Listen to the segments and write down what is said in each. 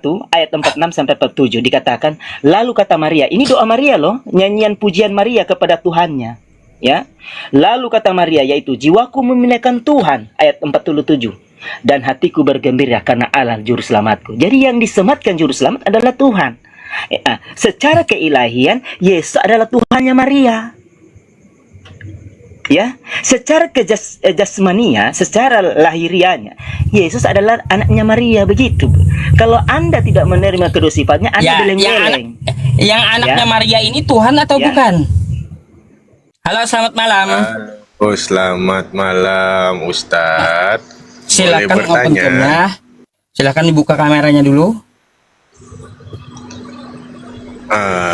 1 ayat 46 sampai 47 dikatakan, lalu kata Maria, ini doa Maria loh, nyanyian pujian Maria kepada Tuhannya, ya. Lalu kata Maria, yaitu jiwaku memuliakan Tuhan, ayat 47, dan hatiku bergembira karena Allah juru selamatku. Jadi yang disematkan juru selamat adalah Tuhan. Secara keilahian Yesus adalah Tuhannya Maria. Ya, secara jasmania, secara lahirianya, Yesus adalah anaknya Maria, begitu. Kalau Anda tidak menerima kedua sifatnya, Anda beleng-beleng. Yang anaknya Maria ini Tuhan atau bukan? Halo, selamat malam. Oh, selamat malam, Ustadz. Silakan open cam-nya. Silakan dibuka kameranya dulu.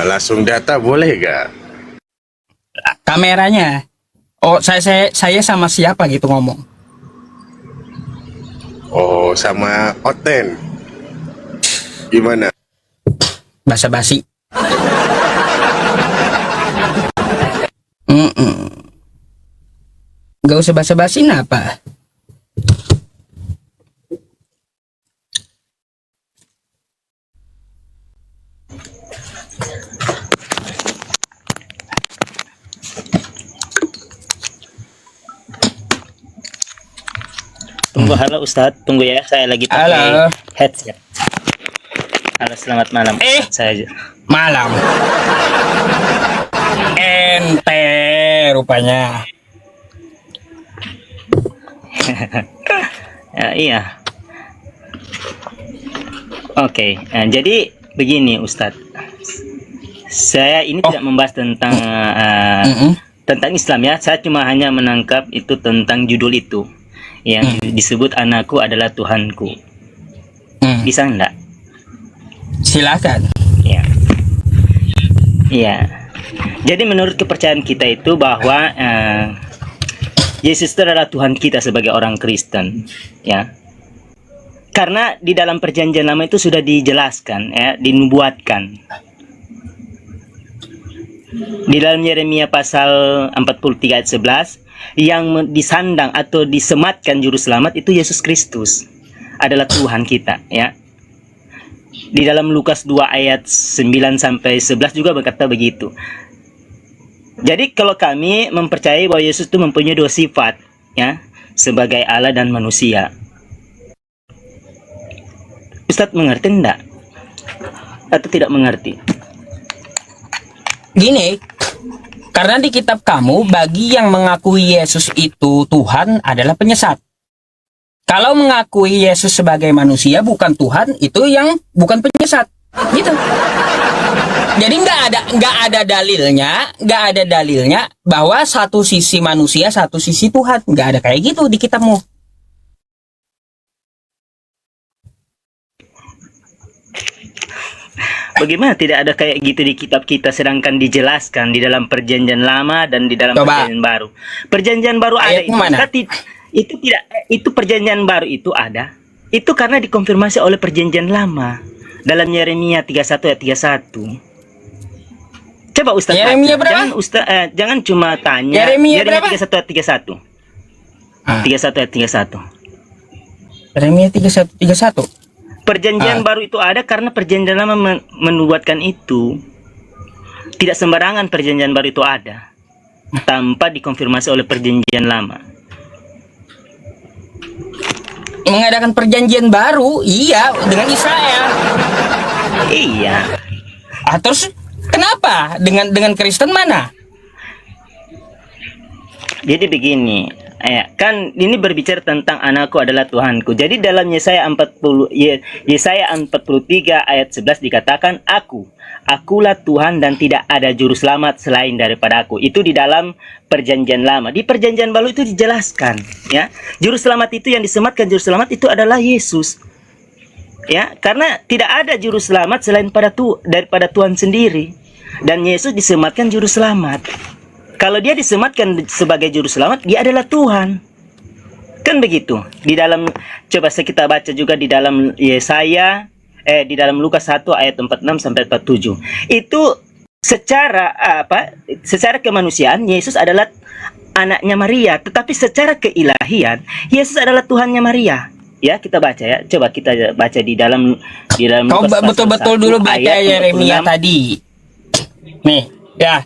Langsung data boleh gak? Kameranya. Oh, saya sama siapa gitu ngomong? Oh, sama Oten. Gimana? Basa-basi. Gak usah basa-basi apa? Tunggu, halo Ustadz, tunggu ya, saya lagi pakai headset. Halo, selamat malam. Saya Malam. Ente rupanya. Iya. Oke, jadi begini Ustadz, saya ini tidak membahas tentang tentang Islam ya. Saya cuma hanya menangkap itu tentang judul itu yang disebut anakku adalah Tuhanku. Bisa enggak? Silakan. Ya. Iya. Jadi menurut kepercayaan kita itu bahwa Yesus itu adalah Tuhan kita sebagai orang Kristen, ya. Karena di dalam perjanjian lama itu sudah dijelaskan, ya, dinubuatkan. Di dalam Yeremia pasal 43 ayat 11, yang disandang atau disematkan juru selamat itu Yesus Kristus, adalah Tuhan kita, ya. Di dalam Lukas 2 ayat 9 sampai 11 juga berkata begitu. Jadi kalau kami mempercayai bahwa Yesus itu mempunyai dua sifat, ya, sebagai Allah dan manusia. Ustadz mengerti enggak? Atau tidak mengerti? Gini, karena di kitab kamu, bagi yang mengakui Yesus itu Tuhan adalah penyesat. Kalau mengakui Yesus sebagai manusia bukan Tuhan, itu yang bukan penyesat. Gitu. Jadi nggak ada dalilnya bahwa satu sisi manusia, satu sisi Tuhan. Nggak ada kayak gitu di kitabmu. Bagaimana tidak ada kayak gitu di kitab kita, sedangkan dijelaskan di dalam perjanjian lama dan di dalam perjanjian baru. Perjanjian baru ada itu tidak, itu perjanjian baru itu ada. Itu karena dikonfirmasi oleh perjanjian lama dalam Yeremia 31 ayat 31. Coba Ustaz Yeremia baca. Jangan cuma tanya. Yeremia 31 ayat 31. 31 ayat 31. Yeremia 31. Perjanjian baru itu ada karena perjanjian lama menubuatkan itu. Tidak sembarangan perjanjian baru itu ada tanpa dikonfirmasi oleh perjanjian lama. Mengadakan perjanjian baru, iya, dengan Israel. Iya. Terus kenapa dengan Kristen mana? Jadi begini, kan ini berbicara tentang anakku adalah Tuhanku. Jadi dalam Yesaya 43 ayat 11 dikatakan, akulah Tuhan dan tidak ada juru selamat selain daripada aku. Itu di dalam perjanjian lama. Di perjanjian baru itu dijelaskan, ya. Juru selamat itu yang disematkan juru selamat itu adalah Yesus. Ya, karena tidak ada juru selamat selain daripada Tuhan sendiri. Dan Yesus disematkan juru selamat. Kalau dia disematkan sebagai juru selamat, dia adalah Tuhan. Kan begitu. Di dalam, coba kita baca juga di dalam Yesaya, di dalam Lukas 1 ayat 46 sampai 47. Itu secara secara kemanusiaan Yesus adalah anaknya Maria, tetapi secara keilahian Yesus adalah Tuhannya Maria. ya kita baca ya. Coba kita baca di dalam Kau Lukas pasal betul-betul 1 dulu baca ayat Yeremia 46. tadi. Nih, ya.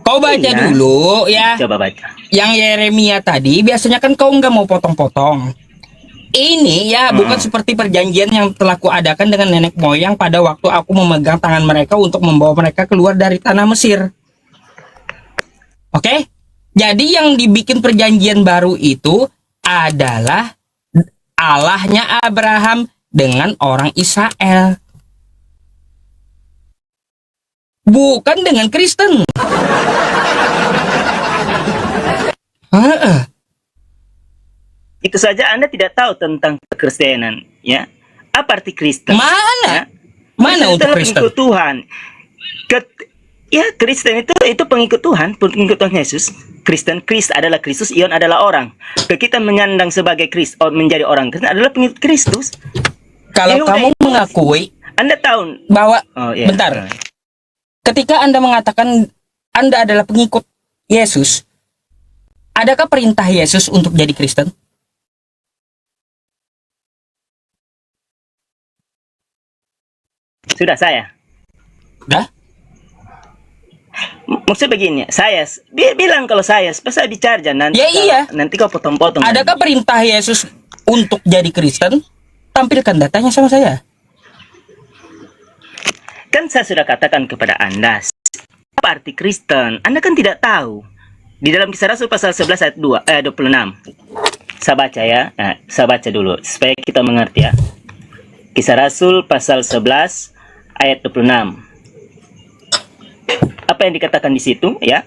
Kau baca Iya. dulu ya. Coba baca. Yang Yeremia tadi biasanya kan kau nggak mau potong-potong. Ini ya bukan seperti perjanjian yang telah kuadakan dengan nenek moyang pada waktu aku memegang tangan mereka untuk membawa mereka keluar dari tanah Mesir. Oke? Jadi yang dibikin perjanjian baru itu adalah Allahnya Abraham dengan orang Israel. Bukan dengan Kristen. Heeh. Itu saja Anda tidak tahu tentang kekristenan, ya. Apa arti Kristen? Mana? Ya. Mana Kristen untuk adalah Kristen? pengikut Tuhan. Ya, Kristen itu pengikut Tuhan, pengikut Tuhan Yesus. Kristen, Kris adalah Kristus, Ion adalah orang. Kita menyandang sebagai menjadi orang Kristen adalah pengikut Kristus. Kalau Ya udah, kamu mengakui Anda tahu. bahwa Oh, iya. bentar. Ketika Anda mengatakan Anda adalah pengikut Yesus, adakah perintah Yesus untuk jadi Kristen? Sudah saya. Dah? Maksud begini, saya bilang kalau saya pasal bicara jangan nanti Ya, iya. nanti kau potong-potong. Adakah perintah Yesus untuk jadi Kristen? Tampilkan datanya sama saya. Kan saya sudah katakan kepada Anda, apa arti Kristen? Anda kan tidak tahu. Di dalam Kisah Rasul pasal 11 ayat 26. Saya baca ya. Nah, saya baca dulu supaya kita mengerti ya. Kisah Rasul pasal 11 ayat 26. Apa yang dikatakan di situ ya?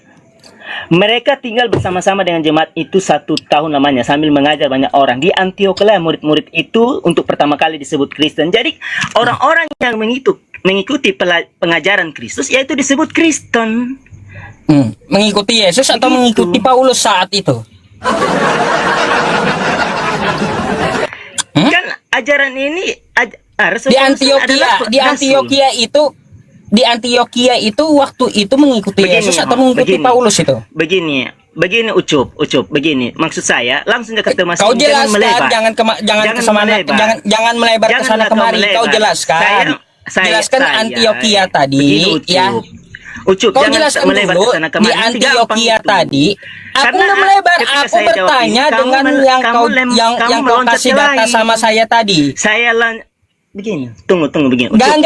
Mereka tinggal bersama-sama dengan jemaat itu 1 tahun lamanya sambil mengajar banyak orang. Di Antioquia murid-murid itu untuk pertama kali disebut Kristen. Jadi orang-orang yang mengikuti pengajaran Kristus yaitu disebut Kristen. Mengikuti Yesus atau Begitu. mengikuti Paulus saat itu? Kan ajaran ini Rasul Di Paulus adalah Antioquia, rasul. di Antioquia itu waktu itu mengikuti Begini, Yesus atau mengikuti begini. Paulus itu? Begini Ucup, begini. Maksud saya langsung ke masing Kau jangan jelaskan, melebar. jangan melebar ke sana Janganlah kau kemari. Kau melebar. jelaskan. Jelaskan Antioquia tadi, Begini, Ucup. ya. Ucup, Kau jangan jelaskan melebar dulu ke sana di kemari. Nanti gampang Antioquia itu. tadi. Aku Karena nggak melebar. ketika Aku saya jawab bertanya ini, dengan kamu yang kamu kau lem- yang kamu kau meloncat kasih ke data lain. sama saya tadi. Begini, tunggu begini. Enggak,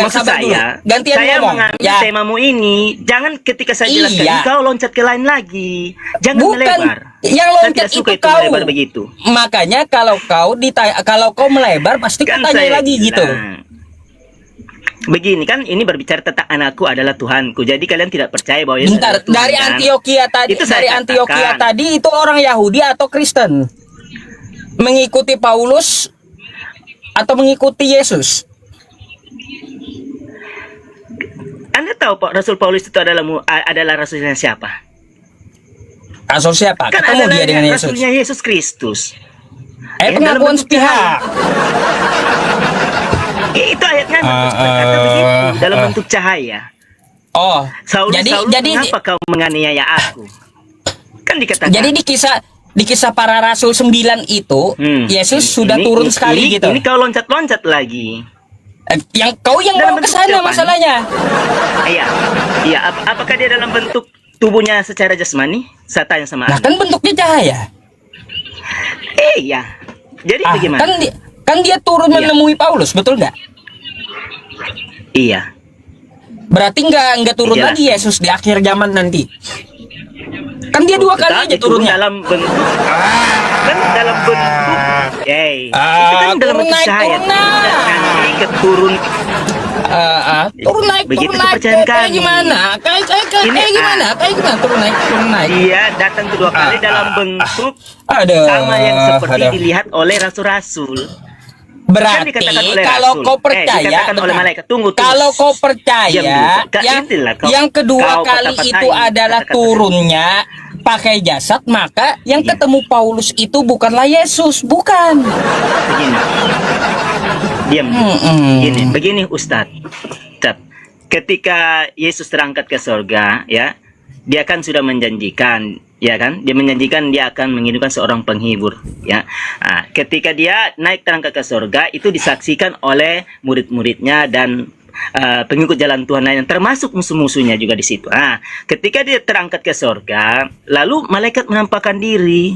Maksud sabar dulu. saya, Gantian saya ngomong. mengambil Ya. temamu ini, jangan ketika saya jelaskan, Iya. kau loncat ke lain lagi. Jangan Bukan, melebar. yang Saya loncat tidak suka itu itu kau. melebar begitu. Makanya kalau kau melebar pasti Kan kau tanya saya lagi bilang. gitu. Begini kan ini berbicara tentang anakku adalah Tuhanku. Jadi kalian tidak percaya bahwa Yesus Bentar, adalah Tuhan, dari kan? Antioquia tadi, Itu saya dari Antioquia katakan. tadi itu orang Yahudi atau Kristen? Mengikuti Paulus atau mengikuti Yesus? Anda tahu Pak Rasul Paulus itu adalah rasulnya siapa? Rasul siapa? Kan Ketemu adalah dia dengan Yesus. rasulnya Yesus Kristus. Ya, dalam Pengakuan bentuk sepihak. Itu ayatnya berkata begitu dalam bentuk cahaya. Oh, Saulus, jadi mengapa kau menganiaya aku? Kan dikatakan. jadi di kisah para rasul 9 itu Yesus sudah turun sekali gitu. Ini kau loncat-loncat lagi. Yang kau yang Dalam mau ke bentuk sana siapa nih? masalahnya. Iya. Apakah dia dalam bentuk tubuhnya secara jasmani? Saya tanya sama Nah, Anda. kan bentuknya cahaya. Iya. Jadi bagaimana? Kan dia turun Iya. menemui Paulus, betul nggak? Iya. Berarti nggak turun Jelas. lagi Yesus di akhir zaman nanti. Kan dia dua kali aja Tetapi turun turunnya. dalam bentuk kan dalam bentuk itu kan dalam turun bentuk naik, cahaya. turun naik. Nanti keturun Turun naik, Begitu turun naik. kepercayaan Kayak kami. gimana? Kayak gimana? Kayak gimana? Turun naik, turun naik. dia datang kedua kali dalam bentuk Aduh. sama yang seperti aduh. dilihat oleh rasul-rasul. Berarti dikatakan oleh kalau rasul. kau percaya, Dikatakan oleh bentar. malaikat. Tunggu. Kalau kau Diam percaya, dulu. yang Itulah, yang kedua kau kali patah-patahin itu adalah kata-kata turunnya pakai jasad, maka yang Iya. ketemu Paulus itu bukanlah Yesus, bukan. Begini. Diam. Begini Ustadz. Ketika Yesus terangkat ke sorga, ya, dia kan sudah menjanjikan, ya kan? Dia menjanjikan dia akan mengirimkan seorang penghibur, ya. Nah, ketika dia naik terangkat ke surga, itu disaksikan oleh murid-muridnya dan pengikut jalan Tuhan lain, termasuk musuh-musuhnya juga di situ. Nah, ketika dia terangkat ke surga, lalu malaikat menampakkan diri.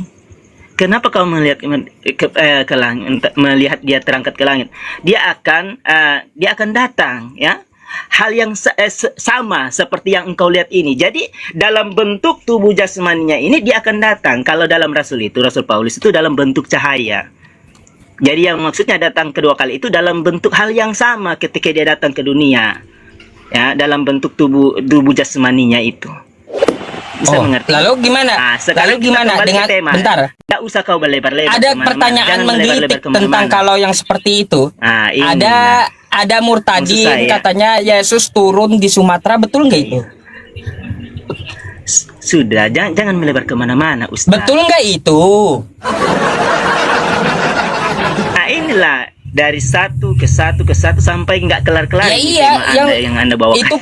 Kenapa kau melihat ke langit, melihat dia terangkat ke langit? Dia akan datang, ya. Hal yang sama seperti yang engkau lihat ini. Jadi dalam bentuk tubuh jasmaninya ini dia akan datang. Kalau dalam Rasul Paulus itu dalam bentuk cahaya. Jadi yang maksudnya datang kedua kali itu dalam bentuk hal yang sama ketika dia datang ke dunia. Ya, dalam bentuk tubuh jasmaninya itu. Bisa mengerti? Lalu gimana? Nah, sekarang lalu gimana dengan tema. Bentar. Nggak usah kau berlebar-lebar. Ada pertanyaan menggelitik tentang kalau yang seperti itu. Nah, ini. Ada murtadin katanya Yesus turun di Sumatera, betul nggak itu? Sudah, jangan melebar kemana-mana, Ustaz. Betul nggak itu? Nah, inilah dari satu ke satu sampai nggak kelar-kelar. Ya iya, yang anda bawa. Itu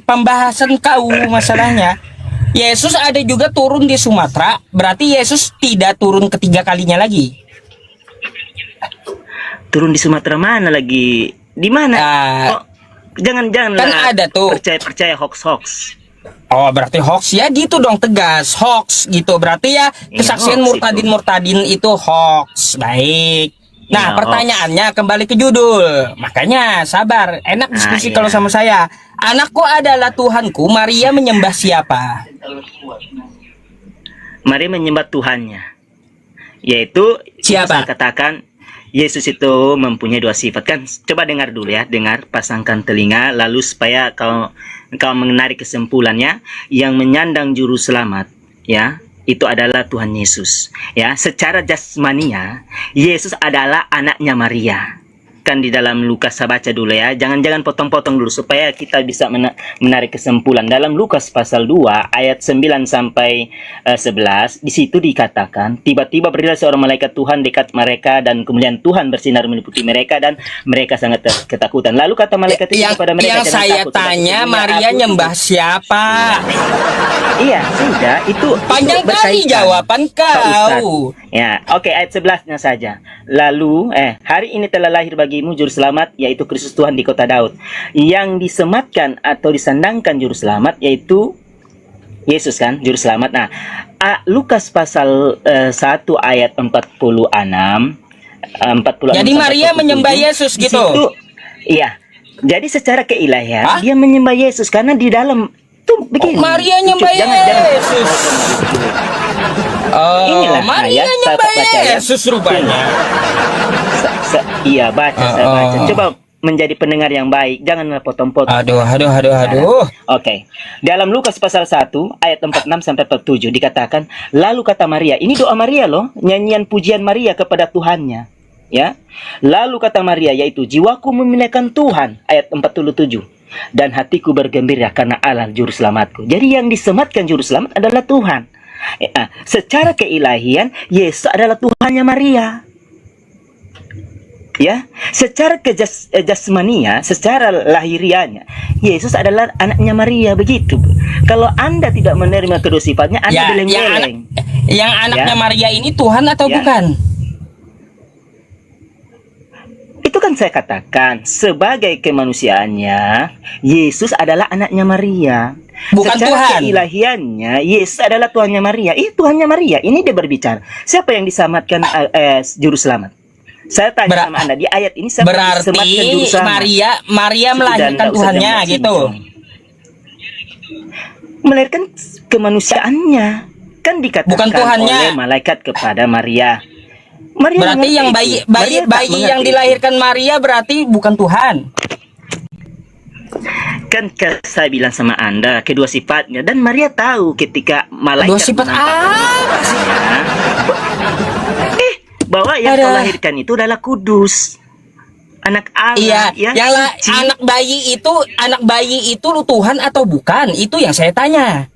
pembahasan kau masalahnya. Yesus ada juga turun di Sumatera, berarti Yesus tidak turun ketiga kalinya lagi. Turun di Sumatera mana lagi? Di mana? Jangan kan ada tuh. Percaya hoax. Oh, berarti hoax ya gitu dong, tegas hoax gitu. Berarti ya kesaksian murtadin itu hoax. Baik. Nah, Ya, pertanyaannya kembali ke judul. Makanya sabar, enak diskusi kalau sama saya. Anakku adalah Tuhanku, Maria menyembah siapa? Maria menyembah Tuhannya. Yaitu siapa? Saya katakan Yesus itu mempunyai dua sifat kan. Coba dengar dulu ya, pasangkan telinga lalu supaya kau menarik kesimpulannya. Yang menyandang juru selamat, ya, itu adalah Tuhan Yesus. Ya, secara jasmania Yesus adalah anaknya Maria. Kan di dalam Lukas, saya baca dulu ya. Jangan potong-potong dulu supaya kita bisa menarik kesimpulan. Dalam Lukas pasal 2 ayat 9 sampai 11, di situ dikatakan, tiba-tiba berdirilah seorang malaikat Tuhan dekat mereka dan kemuliaan Tuhan bersinar meliputi mereka dan mereka sangat ketakutan. Lalu kata malaikat itu kepada mereka, yang saya tanya, Maria nyembah siapa? Iya, sudah, itu panjang kali jawaban kau. Ya, oke, ayat 11-nya saja. Lalu, hari ini telah lahir bagimu juru selamat, yaitu Kristus Tuhan di kota Daud. Yang disematkan atau disandangkan juru selamat, yaitu Yesus kan, juru selamat. Nah, Lukas pasal 1 ayat 46. Jadi Maria menyembah Yesus gitu? Situ, iya. Jadi secara keilahian, dia menyembah Yesus karena di dalam tuh begini. Maria nyembah Yesus. Inilah Maria nyembah Yesus rupanya. Iya, saya baca. Coba menjadi pendengar yang baik, janganlah potong-potong. Aduh. Oke. Dalam Lukas pasal 1 ayat 46 sampai 47 dikatakan, lalu kata Maria, ini doa Maria loh, nyanyian pujian Maria kepada Tuhannya. Ya. Lalu kata Maria, yaitu jiwaku memuliakan Tuhan, ayat 47. Dan hatiku bergembira karena Allah juru selamatku. Jadi yang disematkan juru selamat adalah Tuhan. Secara keilahian Yesus adalah Tuhannya Maria. Ya, secara jasmania, secara lahirianya Yesus adalah anaknya Maria, begitu. Kalau Anda tidak menerima kedua sifatnya, Anda beleng-beleng. Yang anaknya Maria ini Tuhan atau bukan? Itu kan saya katakan sebagai kemanusiaannya Yesus adalah anaknya Maria. Bukan secara Tuhan. Keilahiannya Yesus adalah Tuhannya Maria. Tuhannya Maria. Ini dia berbicara. Siapa yang diselamatkan juru selamat? Saya tanya sama Anda di ayat ini, siapa berarti juru selamat? Maria melahirkan Tuhannya gitu. Melahirkan kemanusiaannya. Kan dikatakan bukan Tuhannya oleh malaikat kepada Maria. Berarti yang bayi yang dilahirkan Maria berarti bukan Tuhan. Kan saya bilang sama Anda kedua sifatnya, dan Maria tahu ketika malaikat kedua sifat apa sih? Bahwa yang kau lahirkan itu adalah kudus, anak Allah. Iya, anak bayi itu Tuhan atau bukan? Itu yang saya tanya.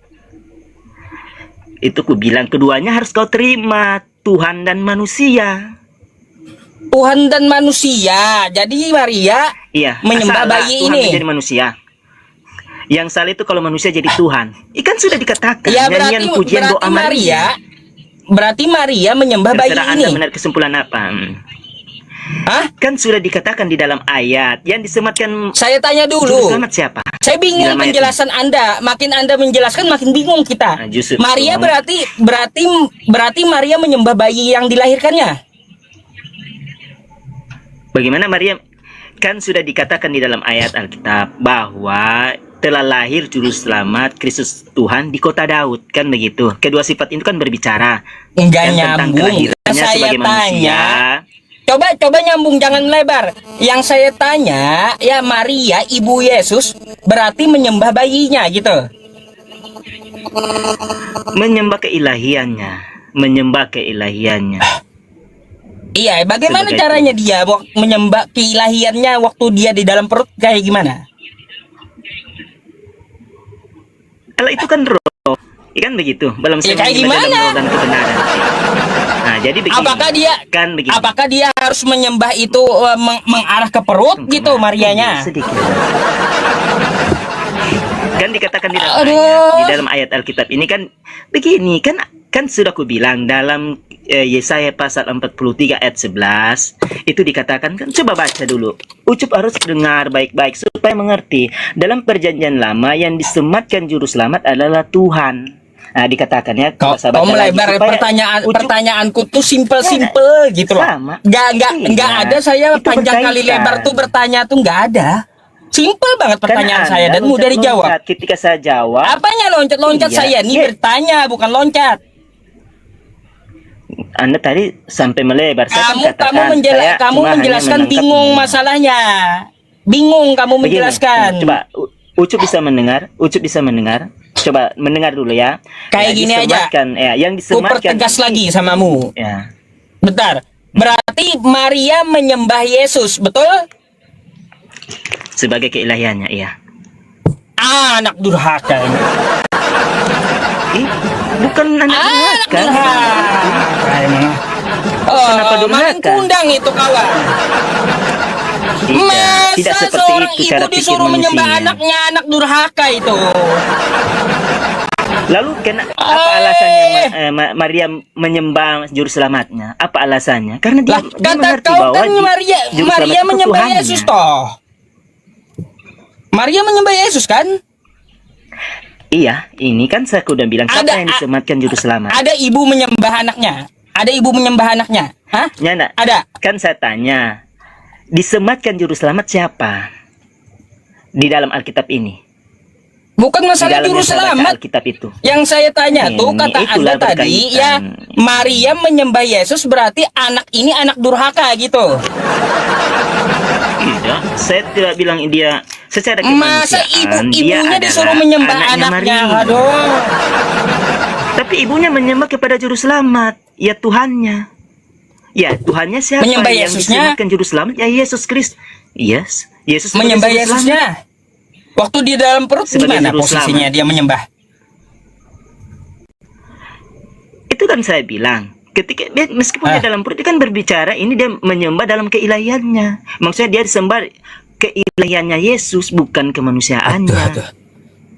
Itu ku bilang keduanya harus kau terima, Tuhan dan manusia. Tuhan dan manusia. Jadi Maria menyembah bayi Tuhan ini. menjadi manusia. Yang salah itu kalau manusia jadi Tuhan. Ikan sudah dikatakan. Ya Nyanyian pujian berarti doa Maria. Berarti Maria menyembah bayi Terserah ini. Anda menarik kesimpulan apa? Hah? Kan sudah dikatakan di dalam ayat yang disematkan Saya tanya juru dulu. selamat siapa? Saya bingung Dalam ayat penjelasan Anda. Makin Anda menjelaskan makin bingung kita. Nah, justru. Maria berarti Maria menyembah bayi yang dilahirkannya. Bagaimana Maria? Kan sudah dikatakan di dalam ayat Alkitab bahwa telah lahir juru selamat Kristus Tuhan di kota Daud, kan begitu. Kedua sifat itu kan berbicara Enggak yang tentang nyambung. kelahirannya Saya sebagai tanya. manusia. Coba nyambung, jangan melebar. Yang saya tanya, ya Maria ibu Yesus berarti menyembah bayinya gitu. Menyembah keilahiannya. Iya, bagaimana Sebagai caranya dia menyembah keilahiannya waktu dia di dalam perut kayak gimana? Kalau itu kan roh, kan begitu. Belum Ya, kayak menyembah dalam gimana? roh dan kebenaran. Nah, jadi begini. Apakah begini. apakah dia harus menyembah itu mengarah ke perut gitu Marianya? Sedikit. Kan dikatakan di dalam Aduh. ayat, di dalam ayat Alkitab ini kan begini, kan sudah ku bilang dalam Yesaya pasal 43 ayat 11 itu dikatakan, kan coba baca dulu. Ucup harus dengar baik-baik supaya mengerti. Dalam perjanjian lama yang disematkan juru selamat adalah Tuhan. Nah, dikatakan ya, Kau melebar pertanyaanku tuh simple gitu loh. Sama. Nggak ada saya Itu panjang kali berkaitan. lebar tuh bertanya tuh nggak ada. Simple banget pertanyaan Kan saya Anda dan mudah dijawab. loncat-loncat. Ketika saya jawab, Apanya loncat-loncat Iya, saya? Ini iya. bertanya bukan loncat. Anda tadi sampai melebar. Saya kan katakan, saya Kamu cuma hanya menjelaskan menangkap bingung ini. masalahnya. Bingung kamu Begini, menjelaskan. coba Ucup bisa mendengar. Coba mendengar dulu ya. Kayak gini aja. Yang Ku disematkan. pertegas lagi samamu. Ya. Bentar. Berarti Maria menyembah Yesus, betul? Sebagai keilahiannya, iya. Anak durhaka ini. Bukan anak Anak durhaka. durhaka emang. Kenapa durhaka? Maling kundang itu kawan. Tidak Masa seperti seorang itu ibu cara pikir disuruh menyembah manusia. anaknya, anak durhaka itu. Lalu apa alasannya Maria menyembah juru selamatnya? Apa alasannya? Karena dia Kata mengerti kau bahwa kan juru selamat Maria itu menyembah Tuhannya. Yesus toh. Maria menyembah Yesus kan? Iya, ini kan saya udah bilang siapa Ada- yang disematkan juru selamat. Ada ibu menyembah anaknya. Ada ibu menyembah anaknya. Hah? Nyana, Ada. kan saya tanya, disematkan juru selamat siapa di dalam Alkitab ini? Bukan Di masalah dalam juru selamat. Alkitab itu. Yang saya tanya tuh Ini, kata Anda itulah tadi berkaitan. ya Maria menyembah Yesus berarti anak ini anak durhaka gitu. Tidak, saya tidak bilang dia secara Masa kemanusiaan, dia ibunya adalah disuruh menyembah anaknya? Maria. Aduh. Tapi ibunya menyembah kepada juru selamat, ya Tuhannya. Ya, Tuhannya siapa Menyembah yang Yesusnya? disematkan juru selamat? Ya Yesus Kristus. Yes, Yesus sebagai Menyembah juru selamat. Yesusnya. Waktu di dalam perut Sebagai gimana juru posisinya selamat. dia menyembah? Itu kan saya bilang, ketika meskipun dia dalam perut, dia kan berbicara, ini dia menyembah dalam keilahiannya. Maksudnya dia disembah keilahiannya Yesus, bukan kemanusiaannya.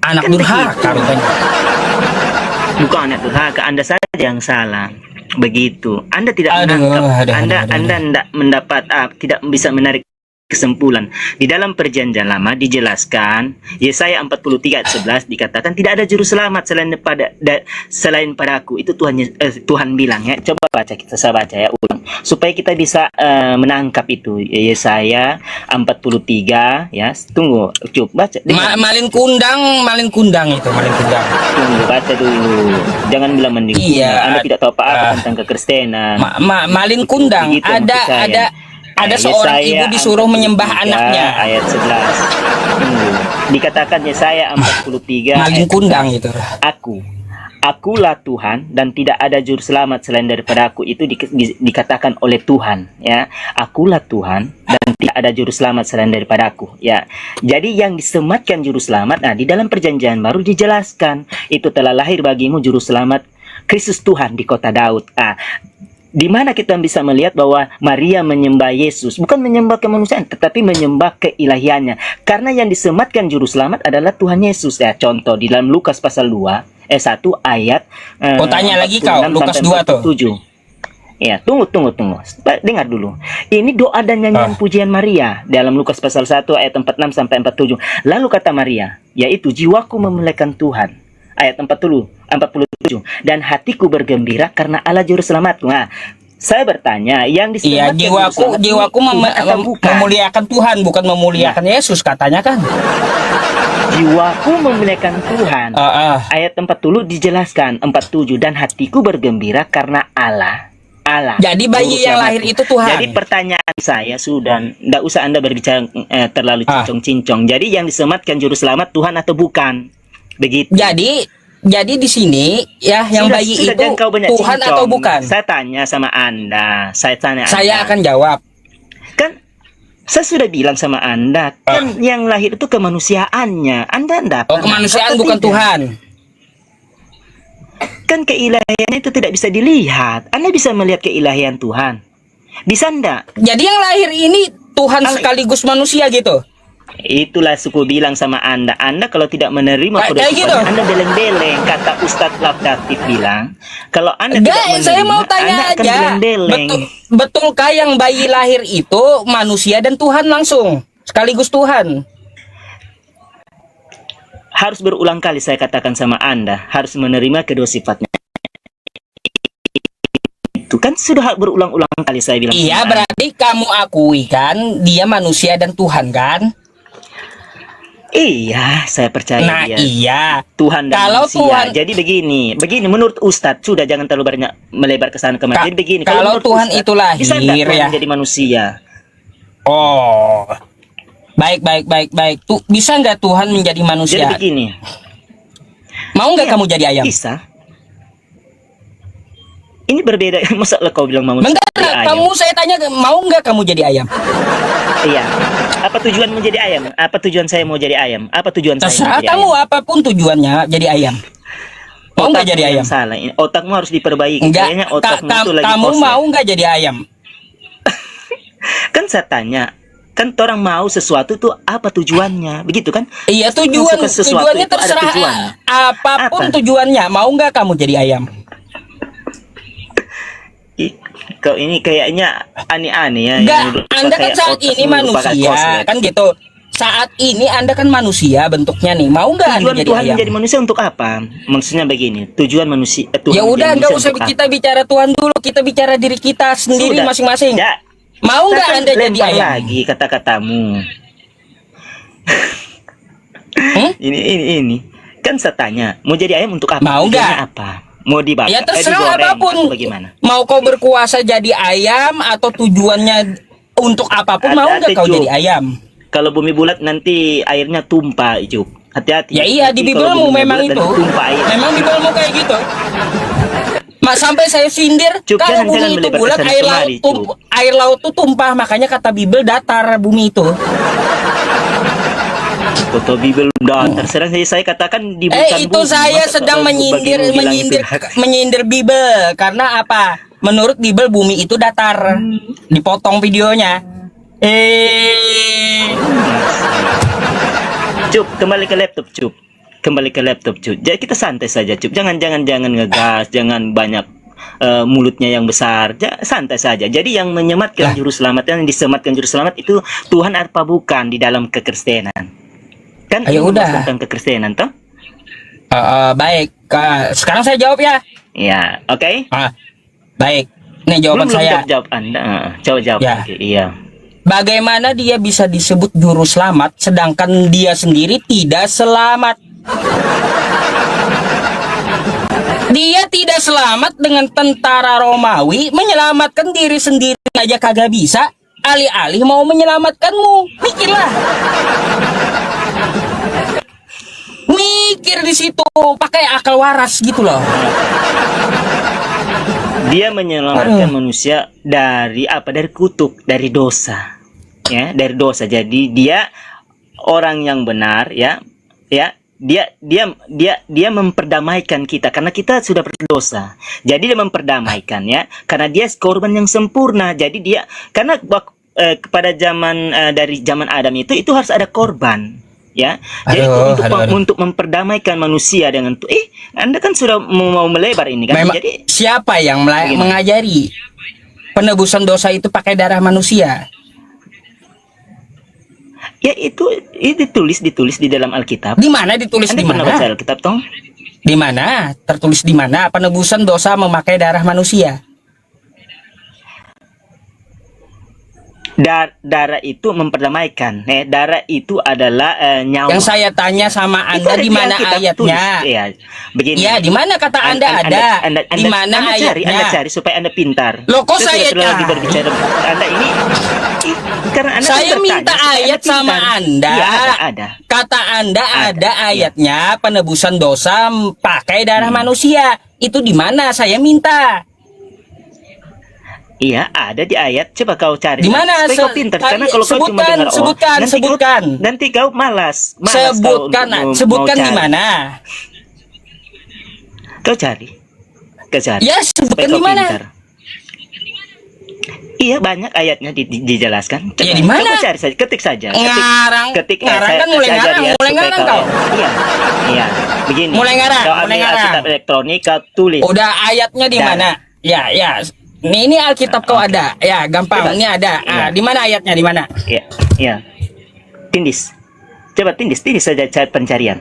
Anak Kan durhaka begitu. rupanya. Bukan anak durhaka, Anda saja yang salah. Begitu. Anda tidak Aduh, menangkap. aduh, Anda aduh. tidak mendapat tidak bisa menarik kesimpulan. Di dalam perjanjian lama dijelaskan, Yesaya 43 ayat 11 dikatakan tidak ada juru selamat selain padaku. Itu Tuhan bilang ya. Coba baca, saya baca ya ulang supaya kita bisa menangkap itu. Yesaya 43 ya. Tunggu, coba baca. Malin kundang itu, malin kundang. Tunggu, baca dulu. Jangan bilang mending. Iya. Anda tidak tahu apa-apa tentang kekristenan. Malin kundang. Begitu maksud saya. Ada seorang Yesaya ibu disuruh 43 menyembah anaknya. Ayat 11. Dikatakan Yesaya 43 Malin ayat kundang itu. Akulah Tuhan dan tidak ada juru selamat selain daripada aku. Itu dikatakan oleh Tuhan ya. Akulah Tuhan dan tidak ada juru selamat selain daripada aku ya. Jadi yang disematkan juru selamat, nah di dalam perjanjian baru dijelaskan itu telah lahir bagimu juru selamat Kristus Tuhan di kota Daud. Di mana kita bisa melihat bahwa Maria menyembah Yesus, bukan menyembah kemanusiaan, tetapi menyembah keilahiannya. Karena yang disematkan juru selamat adalah Tuhan Yesus. Ya, contoh di dalam Lukas pasal 1 ayat Oh, tanya lagi kau, 46 Lukas sampai 2 tuh. 47. Ya, tunggu. Dengar dulu. Ini doa dan nyanyian pujian Maria dalam Lukas pasal 1 ayat 46 sampai 47. Lalu kata Maria, yaitu jiwaku memuliakan Tuhan. Ayat 47. Dan hatiku bergembira karena Allah juru selamatku. Nah, saya bertanya, yang Iya, diselamatkan juru selamat ini jiwaku Tuhan atau bukan? memuliakan Tuhan, bukan memuliakan Yesus katanya kan. Jiwaku memuliakan Tuhan. Ayat 40 dijelaskan 47, dan hatiku bergembira karena Allah. Jadi bayi juru yang selamatku. lahir itu Tuhan. Jadi pertanyaan saya sudah, tidak usah Anda berbicara terlalu cincong-cincong. Jadi yang disematkan juru selamat Tuhan atau bukan? Begitu. Jadi di sini ya yang bayi itu jangan kau banyak Tuhan cincong. atau bukan? Saya tanya sama Anda. Saya akan jawab. Kan saya sudah bilang sama Anda, kan yang lahir itu kemanusiaannya. Anda enggak. Oh, kemanusiaan bukan tidak? Tuhan. Kan keilahiannya itu tidak bisa dilihat. Anda bisa melihat keilahian Tuhan. Bisa enggak? Jadi yang lahir ini Tuhan sekaligus manusia gitu. Itulah suku bilang sama Anda. Anda kalau tidak menerima kayak gitu. Anda beleng-beleng. Kata Ustadz Labdatif bilang, kalau Anda tidak menerima, Saya mau tanya Anda akan aja. beleng-beleng. Betulkah yang bayi lahir itu manusia dan Tuhan langsung? Sekaligus Tuhan? Harus berulang kali saya katakan sama Anda, harus menerima kedua sifatnya. Itu kan sudah berulang-ulang kali saya bilang. Iya, berarti kamu akui kan dia manusia dan Tuhan kan? Iya, saya percaya Nah, dia. iya. Tuhan dan Kalau manusia. Tuhan, Jadi begini menurut Ustadz, sudah jangan terlalu banyak melebar ke sana kemari. Jadi begini, kalau menurut Tuhan Ustadz, itu lahir bisa enggak Tuhan ya menjadi manusia? Oh, baik. Tuh bisa nggak Tuhan menjadi manusia? Jadi begini. Mau nggak Iya, kamu jadi ayam? Bisa. Ini berbeda. Masa kau bilang mau Bentar, jadi ayam? kamu saya tanya mau nggak kamu jadi ayam? Iya. Apa tujuan menjadi ayam? Apa tujuan saya mau jadi ayam? Apa tujuan saya Terserah menjadi kamu ayam? apapun tujuannya jadi ayam. Mau nggak Otakmu jadi yang ayam? Salah. Otakmu harus diperbaiki. Enggak. Kayaknya otakmu itu lagi Kamu koslet. mau nggak jadi ayam? Kan saya tanya, kan orang mau sesuatu tuh apa tujuannya? Begitu kan? Iya, Pasti yang suka sesuatu tujuannya itu ada terserah. tujuannya. Apapun Apa? tujuannya, mau nggak kamu jadi ayam? Kau ini kayaknya aneh-aneh ya. Enggak, yang berupa Anda kan kayak saat ini otakmu berupa kayak manusia, koslet. kan gitu. Saat ini Anda kan manusia bentuknya nih. Mau nggak Anda Tujuan jadi Tuhan ayam? menjadi manusia untuk apa? Maksudnya begini, tujuan manusia Tuhan Ya udah, menjadi nggak manusia usah untuk kita apa? bicara Tuhan dulu, kita bicara diri kita sendiri Sudah. masing-masing. Ya, Mau nggak saya Anda jadi lempar ayam? lagi kata-katamu. Ini. Kan saya tanya, mau jadi ayam untuk apa? Mau nggak? Tujuannya apa? Mau dibakar? Ya terserah digoreng, apapun. atau bagaimana? Mau kau berkuasa jadi ayam atau tujuannya untuk apapun, mau nggak kau Cuk. jadi ayam? Kalau bumi bulat nanti airnya tumpah, Juk. Hati-hati. Ya iya, di Nanti kalau Bibelmu bumi memang bulat itu. nanti tumpah air. Memang Bibelmu kayak gitu. Mak sampai saya sindir, Cuk, kalau jangan bumi itu melebar bulat, kesana air kemari, laut Cuk. air laut tuh tumpah, makanya kata Bibel datar bumi itu. Foto Bibel datar. Terserah saya katakan di bukan Itu bumi. saya Masa sedang bagimu bilang itu datar? menyindir Bibel karena apa? Menurut Bibel bumi itu datar. Dipotong videonya. Cup, kembali ke laptop, Cup. Kembali ke laptop, Cup. Jadi kita santai saja, Cup. Jangan ngegas, jangan banyak mulutnya yang besar. Santai saja. Jadi yang menyematkan juru selamat, yang disematkan juru selamat itu Tuhan apa bukan di dalam kekristenan? Kan Ayo ini udah. membahas tentang kekristenan, toh? Baik. Sekarang saya jawab ya. Ya, oke. Baik. Nih jawaban Belum saya. jawab Anda. Coba jawab Ya. lagi. Iya. Bagaimana dia bisa disebut juru selamat sedangkan dia sendiri tidak selamat? Dia tidak selamat dengan tentara Romawi, menyelamatkan diri sendiri aja kagak bisa, alih-alih mau menyelamatkanmu. Mikirlah. Mikir di situ, pakai akal waras gitu loh. Dia menyelamatkan manusia dari apa? Dari kutuk, dari dosa. Ya, dari dosa. Jadi dia orang yang benar, ya. dia memperdamaikan kita karena kita sudah berdosa. Jadi dia memperdamaikan ya, karena dia korban yang sempurna. Jadi dia karena kepada dari zaman Adam itu harus ada korban. Ya, jadi untuk memperdamaikan manusia dengan Anda kan sudah mau melebar ini kan. Memang, jadi siapa yang mengajari penebusan dosa itu pakai darah manusia? Ya itu ditulis di dalam Alkitab. Di mana ditulis? Anda Di pernah mana? baca Alkitab tong? Di mana? Tertulis di mana penebusan dosa memakai darah manusia? Darah itu memperdamaikan. Darah itu adalah nyawa. Yang saya tanya sama Anda, di mana ayatnya? Ya, begini. Ya, di mana kata Anda ada? Di mana ayatnya? Anda cari supaya Anda pintar. Loh, kok saya lagi berbicara Anda ini karena Anda saya bertanya, minta supaya ayat Anda sama pintar. Anda. Ya, ada. Kata Anda ada Iya. ayatnya penebusan dosa pakai darah manusia. Itu di mana? Saya minta. Iya, ada di ayat. Coba kau cari. Di mana? Supaya kau pintar. Karena kalau kau cuma Sebutkan, dengar sebutkan. nanti kau malas. Sebutkan, sebutkan di mana? Kau cari. Ya, sebutkan di mana? Iya, banyak ayatnya dijelaskan. Coba, Ya, di mana? Coba cari saja, ketik saja. Ngarang kan mulai ngarang, mulai ngarang kau. Iya, begini. Mulai ngarang, Kau mulai ambil ngarang. Alkitab elektronik, kau tulis. Udah ayatnya di mana? Ya. Ini Alkitab kau ada. Ya, gampang. Coba. Ini ada. Di mana ayatnya? Di mana? Iya. Tindis. Coba tindis saja cari pencarian.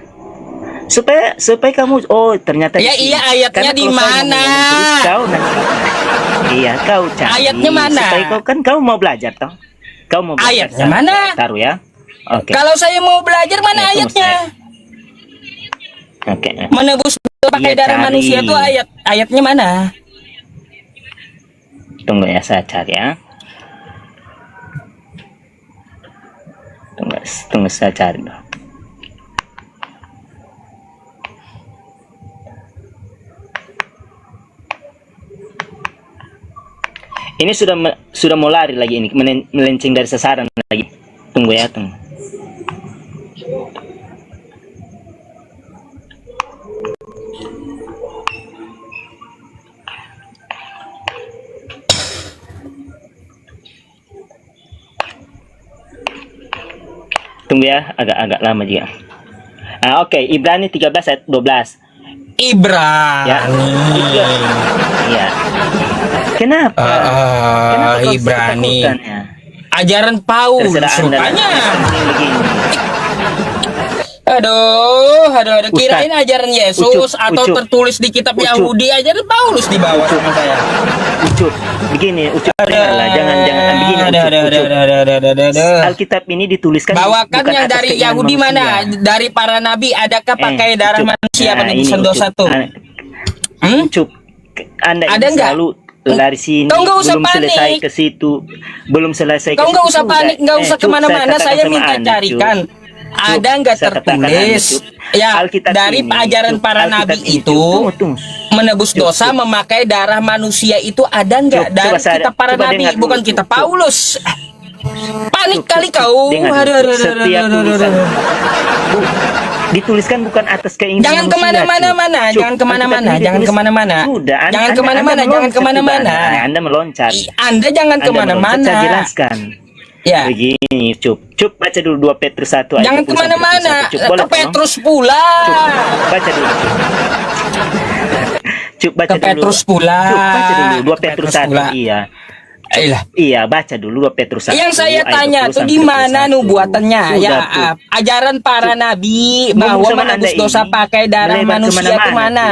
Supaya kamu ternyata Ya, di sini. iya, ayatnya Karena di kalau kau mana? ngomong terus, kau nanti. Iya, kau cari. Ayatnya mana? Supaya kau mau belajar toh. Kau mau belajar. Ayatnya mana? Taruh ya. Oke. Kalau saya mau belajar, mana Ya, tunggu ayatnya? Oke. Menebus pakai Iya, darah cari. manusia tuh ayatnya mana? Tunggu ya, saya cari ya. Tunggu saya cari dong. Ini sudah mau lari lagi ini, melenceng dari sasaran lagi. Tunggu ya, tunggu. Tunggu ya, agak lama juga. Oke, Ibrani 13 ayat 12. Ibrani. Ya. Iya. Kenapa? Kenapa kau Ibrani. ketakutan, ya? Ajaran Paulus Terserah Anda. rupanya. Begini. Aduh. Kirain ajaran Yesus atau Ucup. tertulis di kitab Ucup. Yahudi, ajaran Paulus di bawah sama saya. Ucup, begini, dengarlah, jangan begini, Ucup. Alkitab ini dituliskan Bawakan bukan yang atas dari keinginan Yahudi manusia. mana? Dari para nabi adakah pakai darah Ucup. manusia Nah, penebusan ini, dosa Ucup. tuh? Ucup, Anda Ada ini nggak? selalu lari sini, Kau nggak usah belum selesai panik. ke situ, belum selesai Kau ke nggak situ, usah panik, nggak usah Cup, kemana-mana. katakan Saya sama minta Anda, carikan. Cup. Ada nggak Saya katakan tertulis? Anda, Cup. Ya, Alkitab dari ini, ajaran Cup, para Alkitab nabi ini, itu Cup. Tunggu. menebus Cup, dosa Cup. memakai darah manusia itu ada nggak? Cup, Dari coba saya- kitab para coba nabi, dengar dulu, bukan Cup, kitab Cup. Paulus. Panik Cup, kali Cup, kau. dengar dulu, Aduh. setiap tulisan dituliskan bukan atas keinginan Jangan manusia, kemana-mana, Cup. mana, Cup, jangan kemana-mana, Alkitab ini jangan ditulis- kemana-mana. Sudah, Jangan kemana-mana, jangan meloncat kemana-mana. sudah. Anda meloncat. Anda jangan Anda meloncat, kemana-mana. saya jelaskan. Ya. Begini, Cup, baca dulu 2 Petrus 1 ayat Jangan 20 sampai kemana-mana. 21. Cup, boleh, Ke Petrus pula. Cup, baca dulu. Cup, baca Ke dulu. Petrus pula. Cup, baca dulu 2 Ke Petrus Petrus 1. pula. Iya. Ayolah. Iya, baca dulu 2 Petrus 1. Yang saya ayat tanya 20 tuh sampai di mana 21. nubuatannya? Sudah, Ya, Cup. ajaran para nabi Ngomong bahwa sama menebus Anda dosa ini, pakai darah melebar manusia itu kemana-mana, mana?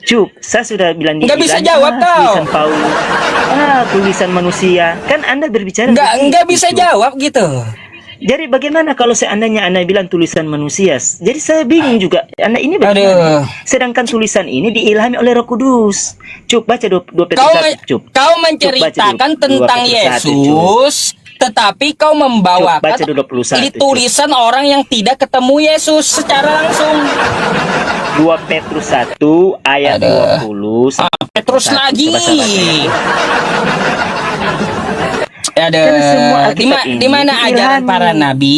Cup, saya sudah bilang Nggak bisa Ibrani, jawab kau. Tulisan Paulus. Tulisan manusia. Kan Anda berbicara Nggak begitu, bisa Cup. jawab gitu. Jadi bagaimana kalau seandainya Anda bilang tulisan manusia? Jadi saya bingung juga. Anda ini Aduh. bagaimana? Sedangkan tulisan ini diilhami oleh Roh Kudus. Cup, baca 2 Petrus Kau 1, Cup. kau Cup, menceritakan baca dulu. tentang 2 Petrus 1, Cup. Yesus, tetapi kau Cup, membawakan baca dulu 21, ini Cup. tulisan orang yang tidak ketemu Yesus secara langsung. 2 Petrus 1 ayat Aduh. 20 sampai Petrus 21. lagi. Coba saya baca ya. Ada Kan semua Alkitab di mana ini ajaran diilhami. para nabi?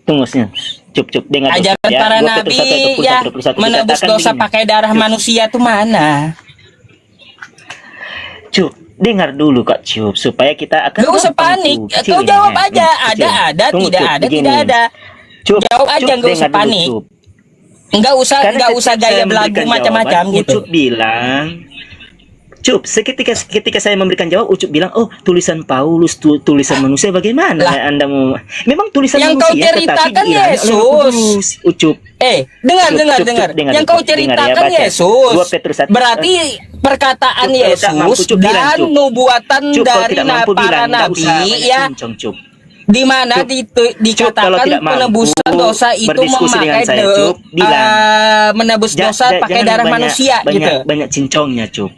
Tunggu sini. Cup, dengar dulu, Ajaran ya. para 2 nabi Petrus 1 ayat 20 ya sampai 21 menebus dikatakan dosa begini. pakai darah manusia tuh mana? Cup, dengar dulu Kak Cup, supaya kita akan Gak usah gampang panik, tuh. Kecil kau ini, jawab ya. aja. Kecil. Ada, Tunggu, tidak Cup, ada, begini. tidak ada. Cup, Jawab aja, Cup, nggak usah dengar dulu, panik. Cup. Nggak usah Karena gaya saya belagu memberikan macam-macam jawaban, gitu. Ucup bilang, Cup, ketika saya memberikan jawab, Ucup bilang, oh tulisan Paulus, tulisan manusia bagaimana? Lah. Anda mau, memang tulisan Yang kau manusia, tetapi ceritakan diilhami oleh Roh Yesus. Kudus. Ucup, Dengar, Cup, dengar, Cup, dengar. Cup, dengar, Yang Cup, kau dengar ya, ceritakan baca. Yesus. 2 Petrus 1. Berarti perkataan Cup, kalau tak mampu, Yesus Cup, bilang, dan Cup. nubuatan Cup, kalau dari tidak mampu para bilang, nggak nabi usah banyak ya, cincong, Cup. di mana Cup. Cup, kalau dikatakan tidak mampu penebusan dosa itu berdiskusi dengan memakai saya, Cup, bilang. menebus dosa pakai Jangan darah banyak, manusia banyak, gitu. banyak cincongnya, Cup.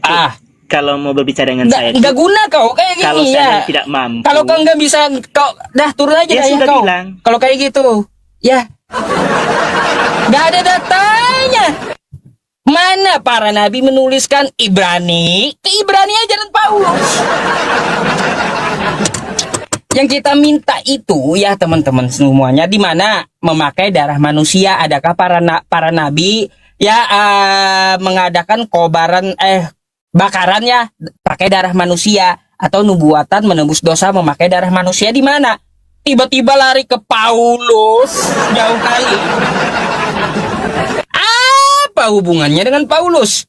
Ah, Kalau mau berbicara dengan saya, nggak guna kau kayak gini kalau ya. saya tidak mampu, Kalau kau nggak bisa, kau dah turun aja Ya, dah ya sudah kau. bilang. Kalau kayak gitu, ya nggak ada datanya. Mana para nabi menuliskan Ibrani? Ke Ibrani ajaran Paulus. Yang kita minta itu ya teman-teman semuanya, di mana memakai darah manusia. Adakah para nabi ya mengadakan kobaran bakaran ya pakai darah manusia, atau nubuatan menebus dosa memakai darah manusia? Di mana? Tiba-tiba lari ke Paulus, jauh kali. Apa hubungannya dengan Paulus?